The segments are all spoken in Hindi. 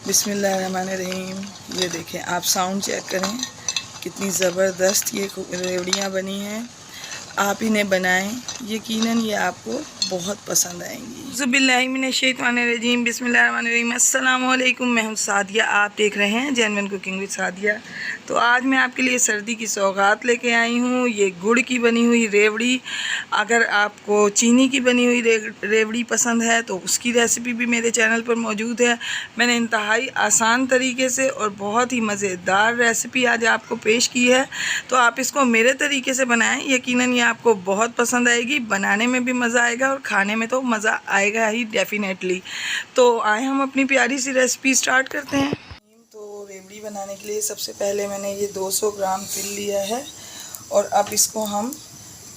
बिस्मिल्लाहिर्रहमानिर्रहीम। ये देखें, आप साउंड चेक करें, कितनी ज़बरदस्त ये रेवड़ियाँ बनी हैं। आप इन्हें बनाएं, यकीनन ये आपको बहुत पसंद आएंगी। ज़ुबिल्लाहिमिनश्शैतानिर्रजीम, बिस्मिल्लाहिर्रहमानिर्रहीम। अस्सलामु अलैकुम, मैं हूँ सादिया, आप देख रहे हैं जेन्युइन कुकिंग विद सादिया। तो आज मैं आपके लिए सर्दी की सौगात लेके आई हूँ। ये गुड़ की बनी हुई रेवड़ी। अगर आपको चीनी की बनी हुई रेवड़ी पसंद है तो उसकी रेसिपी भी मेरे चैनल पर मौजूद है। मैंने इंतहाई आसान तरीके से और बहुत ही मज़ेदार रेसिपी आज आपको पेश की है। तो आप इसको मेरे तरीके से बनाएं, यकीनन ये आपको बहुत पसंद आएगी। बनाने में भी मज़ा आएगा और खाने में तो मज़ा आएगा ही डेफिनेटली। तो आए हम अपनी प्यारी सी रेसिपी स्टार्ट करते हैं। तो रेवड़ी बनाने के लिए सबसे पहले मैंने ये 200 ग्राम तिल लिया है और अब इसको हम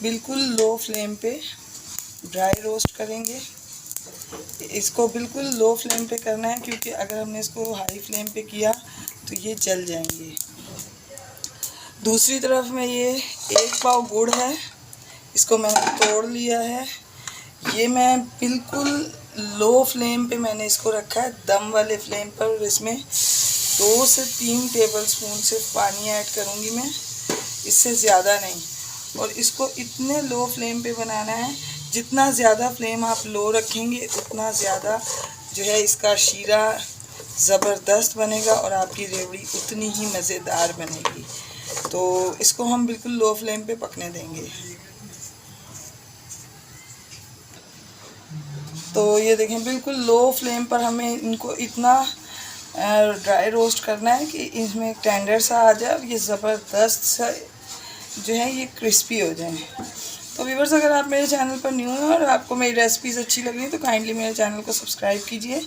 बिल्कुल लो फ्लेम पे ड्राई रोस्ट करेंगे। इसको बिल्कुल लो फ्लेम पे करना है, क्योंकि अगर हमने इसको हाई फ्लेम पे किया तो ये जल जाएंगे। दूसरी तरफ में ये 1 पाव गुड़ है, इसको मैंने तोड़ लिया है। ये मैं बिल्कुल लो फ्लेम पे मैंने इसको रखा है, दम वाले फ्लेम पर। इसमें 2 से 3 टेबलस्पून सिर्फ पानी ऐड करूँगी मैं, इससे ज़्यादा नहीं। और इसको इतने लो फ्लेम पे बनाना है, जितना ज़्यादा फ्लेम आप लो रखेंगे उतना ज़्यादा जो है इसका शीरा ज़बरदस्त बनेगा और आपकी रेवड़ी उतनी ही मज़ेदार बनेगी। तो इसको हम बिल्कुल लो फ्लेम पे पकने देंगे। तो ये देखें, बिल्कुल लो फ्लेम पर हमें इनको इतना ड्राई रोस्ट करना है कि इसमें टेंडर सा आ जाए और ये ज़बरदस्त सा जो है ये क्रिस्पी हो जाए। तो व्यूअर्स, अगर आप मेरे चैनल पर न्यू हैं और आपको मेरी रेसिपीज़ अच्छी लग रही है तो काइंडली मेरे चैनल को सब्सक्राइब कीजिए,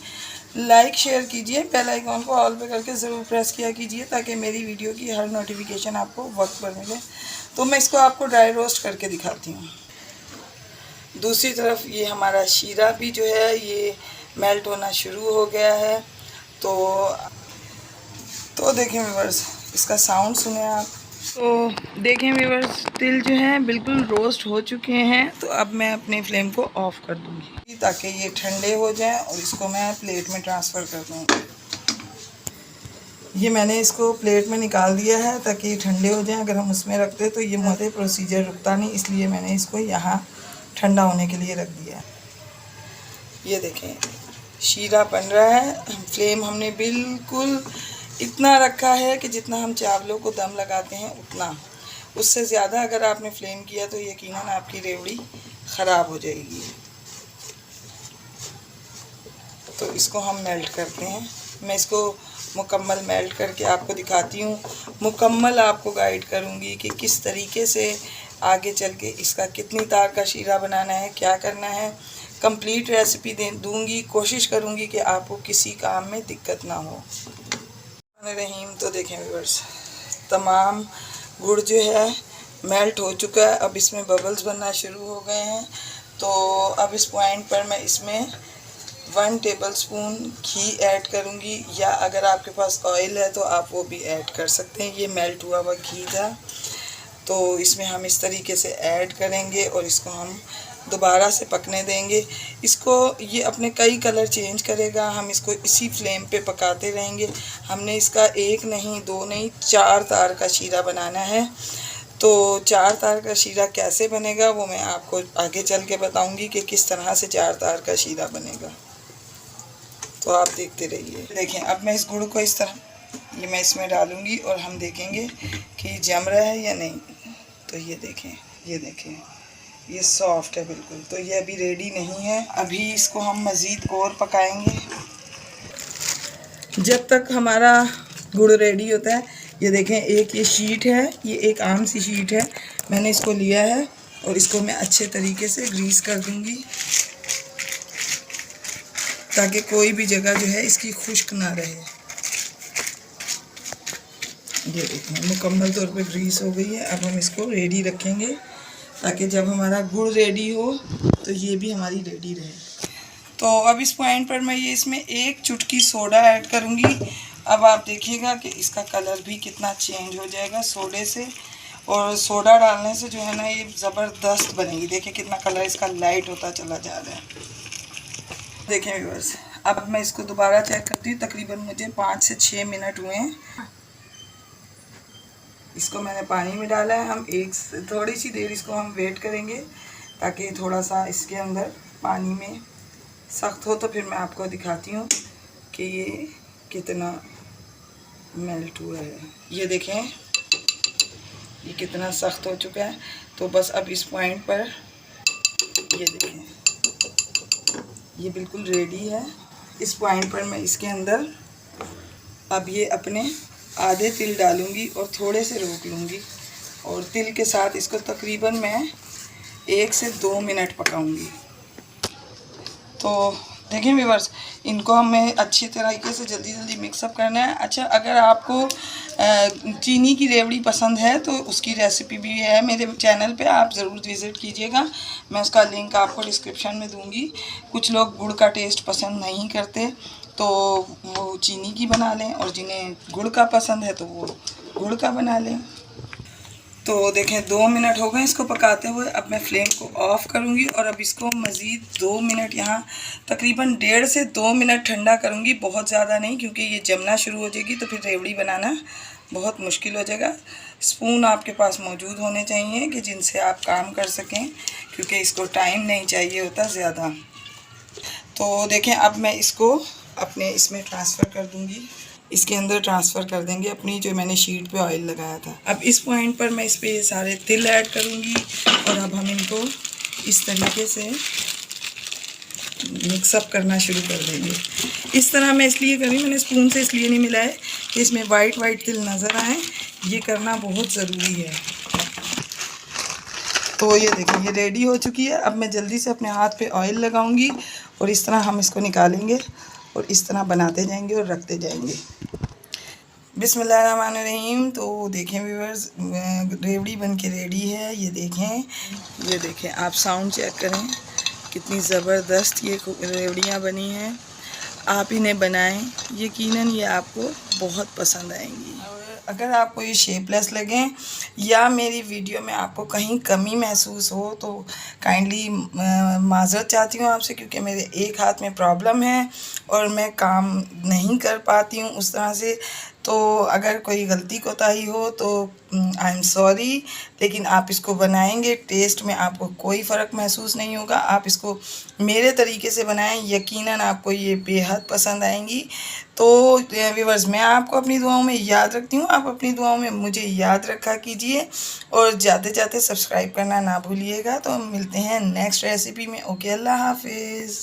लाइक शेयर कीजिए, बेल आइकॉन को ऑल पे करके ज़रूर प्रेस किया कीजिए ताकि मेरी वीडियो की हर नोटिफिकेशन आपको वक्त पर मिले। तो मैं इसको आपको ड्राई रोस्ट करके दिखाती हूँ। दूसरी तरफ ये हमारा शीरा भी जो है ये मेल्ट होना शुरू हो गया है। तो देखें व्यूअर्स, इसका साउंड सुने आप। तो देखें व्यूअर्स, तिल जो है बिल्कुल रोस्ट हो चुके हैं। तो अब मैं अपने फ्लेम को ऑफ कर दूंगी ताकि ये ठंडे हो जाएं और इसको मैं प्लेट में ट्रांसफ़र कर दूंगी। ये मैंने इसको प्लेट में निकाल दिया है ताकि ये ठंडे हो जाएं। अगर हम उसमें रखते तो ये मुझे प्रोसीजर रुकता नहीं, इसलिए मैंने इसको यहाँ ठंडा होने के लिए रख दिया है। ये देखें, शीरा बन रहा है। फ्लेम हमने बिल्कुल इतना रखा है कि जितना हम चावलों को दम लगाते हैं उतना। उससे ज़्यादा अगर आपने फ्लेम किया तो यकीनन आपकी रेवड़ी ख़राब हो जाएगी। तो इसको हम मेल्ट करते हैं। मैं इसको मुकम्मल मेल्ट करके आपको दिखाती हूँ। मुकम्मल आपको गाइड करूँगी कि किस तरीके से आगे चल के इसका कितनी तार का शीरा बनाना है, क्या करना है। कंप्लीट रेसिपी दूँगी, कोशिश करूँगी कि आपको किसी काम में दिक्कत ना हो। रहीम, तो देखें व्यूअर्स, तमाम गुड़ जो है मेल्ट हो चुका है। अब इसमें बबल्स बनना शुरू हो गए हैं। तो अब इस पॉइंट पर मैं इसमें 1 टेबलस्पून घी ऐड करूँगी, या अगर आपके पास ऑयल है तो आप वो भी ऐड कर सकते हैं। ये मेल्ट हुआ हुआ घी था, तो इसमें हम इस तरीके से ऐड करेंगे और इसको हम दोबारा से पकने देंगे। इसको ये अपने कई कलर चेंज करेगा, हम इसको इसी फ्लेम पे पकाते रहेंगे। हमने इसका 1 नहीं 2 नहीं 4 तार का शीरा बनाना है। तो 4 तार का शीरा कैसे बनेगा वो मैं आपको आगे चल के बताऊंगी कि किस तरह से 4 तार का शीरा बनेगा। तो आप देखते रहिए। देखें, अब मैं इस गुड़ को इस तरह ये मैं इसमें डालूँगी और हम देखेंगे कि जम रहा है या नहीं। तो ये देखें, ये सॉफ्ट है बिल्कुल। तो ये अभी रेडी नहीं है, अभी इसको हम मज़ीद और पकाएंगे जब तक हमारा गुड़ रेडी होता है। ये देखें, एक ये शीट है, ये एक आम सी शीट है, मैंने इसको लिया है और इसको मैं अच्छे तरीके से ग्रीस कर दूंगी ताकि कोई भी जगह जो है इसकी खुश्क ना रहे। ये देखें, मुकम्मल तौर पे ग्रीस हो गई है। अब हम इसको रेडी रखेंगे ताकि जब हमारा गुड़ रेडी हो तो ये भी हमारी रेडी रहे। तो अब इस पॉइंट पर मैं ये इसमें 1 चुटकी सोडा ऐड करूँगी। अब आप देखिएगा कि इसका कलर भी कितना चेंज हो जाएगा सोडे से। और सोडा डालने से जो है ना ये ज़बरदस्त बनेगी। देखिए कितना कलर इसका लाइट होता चला जा रहा है। देखें व्यूअर्स, अब मैं इसको दोबारा चेक करती हूँ। तकरीबन मुझे 5 से 6 मिनट हुए हैं। इसको मैंने पानी में डाला है। हम थोड़ी सी देर इसको हम वेट करेंगे ताकि थोड़ा सा इसके अंदर पानी में सख्त हो, तो फिर मैं आपको दिखाती हूँ कि ये कितना मेल्ट हुआ है। ये देखें ये कितना सख्त हो चुका है। तो बस अब इस पॉइंट पर ये देखें ये बिल्कुल रेडी है। इस पॉइंट पर मैं इसके अंदर अब ये अपने आधे तिल डालूंगी और थोड़े से रोक लूँगी और तिल के साथ इसको तकरीबन मैं 1 से 2 मिनट पकाऊंगी। तो देखिए व्यूअर्स, इनको हमें अच्छी तरीके से जल्दी जल्दी मिक्सअप करना है। अच्छा, अगर आपको चीनी की रेवड़ी पसंद है तो उसकी रेसिपी भी है मेरे चैनल पे, आप ज़रूर विज़िट कीजिएगा। मैं उसका लिंक आपको डिस्क्रिप्शन में दूंगी। कुछ लोग गुड़ का टेस्ट पसंद नहीं करते तो वो चीनी की बना लें, और जिन्हें गुड़ का पसंद है तो वो गुड़ का बना लें। तो देखें 2 मिनट हो गए इसको पकाते हुए। अब मैं फ्लेम को ऑफ़ करूंगी और अब इसको मज़ीद 2 मिनट यहाँ तकरीबन 1.5 से 2 मिनट ठंडा करूंगी, बहुत ज़्यादा नहीं, क्योंकि ये जमना शुरू हो जाएगी तो फिर रेवड़ी बनाना बहुत मुश्किल हो जाएगा। स्पून आपके पास मौजूद होने चाहिए कि जिनसे आप काम कर सकें, क्योंकि इसको टाइम नहीं चाहिए होता ज़्यादा। तो देखें अब मैं इसको अपने इसमें ट्रांसफ़र कर दूँगी, इसके अंदर ट्रांसफ़र कर देंगे अपनी जो मैंने शीट पे ऑयल लगाया था। अब इस पॉइंट पर मैं इस पे ये सारे तिल ऐड करूँगी और अब हम इनको इस तरीके से मिक्सअप करना शुरू कर देंगे। इस तरह मैं इसलिए कर रही हूँ, मैंने स्पून से इसलिए नहीं मिलाया कि इसमें वाइट तिल नज़र आए। ये करना बहुत ज़रूरी है। तो ये देखिए ये रेडी हो चुकी है। अब मैं जल्दी से अपने हाथ पे ऑयल लगाऊंगी और इस तरह हम इसको निकालेंगे और इस तरह बनाते जाएंगे और रखते जाएंगे। बिस्मिल्लाहिर्रहमानिर्रहीम। तो देखें व्यूअर्स, रेवड़ी बन के रेडी है। ये देखें आप साउंड चेक करें, कितनी ज़बरदस्त ये रेवड़ियाँ बनी हैं। आप इन्हें बनाएं, यकीनन ये आपको बहुत पसंद आएंगी। अगर आपको ये शेपलेस लगें या मेरी वीडियो में आपको कहीं कमी महसूस हो तो काइंडली माज़रत चाहती हूँ आपसे, क्योंकि मेरे एक हाथ में प्रॉब्लम है और मैं काम नहीं कर पाती हूँ उस तरह से। तो अगर कोई गलती कोताही हो तो आई एम सॉरी, लेकिन आप इसको बनाएंगे, टेस्ट में आपको कोई फ़र्क महसूस नहीं होगा। आप इसको मेरे तरीके से बनाएं, यकीनन आपको ये बेहद पसंद आएंगी। तो व्यूअर्स, मैं आपको अपनी दुआओं में याद रखती हूँ, आप अपनी दुआओं में मुझे याद रखा कीजिए और जाते जाते सब्सक्राइब करना ना भूलिएगा। तो मिलते हैं नेक्स्ट रेसिपी में। ओके, अल्लाह हाफिज़।